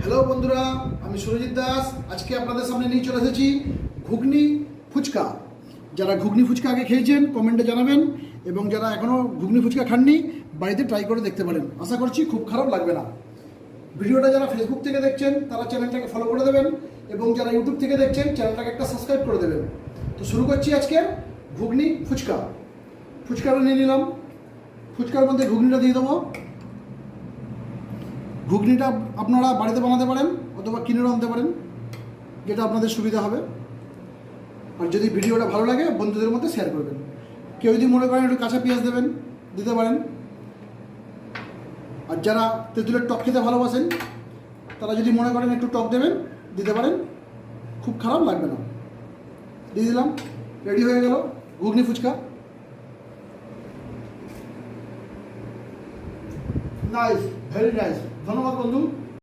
Hello বন্ধুরা, আমি সুরজিৎ দাস। আজকে আপনাদের সামনে নিয়ে চলে এসেছি ঘুগনি ফুচকা। যারা ঘুগনি ফুচকা আগে খেয়েছেন কমেন্টে জানাবেন, এবং যারা এখনও ঘুগনি ফুচকা খাননি বাড়িতে ট্রাই করে দেখতে পারেন। আশা করছি খুব খারাপ লাগবে না। ভিডিওটা যারা ফেসবুক থেকে দেখছেন তারা চ্যানেলটাকে ফলো করে দেবেন, এবং যারা ইউটিউব থেকে দেখছেন চ্যানেলটাকে একটা সাবস্ক্রাইব করে দেবেন। তো শুরু করছি আজকে ঘুগনি ফুচকা। ফুচকাটা নিয়ে নিলাম, ফুচকার মধ্যে ঘুগনিটা দিয়ে দেবো। ঘুগনিটা আপনারা বাড়িতে বানাতে পারেন অথবা কিনেও আনতে পারেন, যেটা আপনাদের সুবিধা হবে। আর যদি ভিডিওটা ভালো লাগে বন্ধুদের মধ্যে শেয়ার করবেন। কেউ যদি মনে করেন একটু কাঁচা পেঁয়াজ দেবেন, দিতে পারেন। আর যারা তেঁতুলের টক খেতে ভালোবাসেন তারা যদি মনে করেন একটু টক দেবেন, দিতে পারেন। খুব খারাপ লাগবে না। দিয়ে দিলাম, রেডি হয়ে গেল ঘুগনি ফুচকা। Nice, very nice. ধন্যবাদ বন্ধু।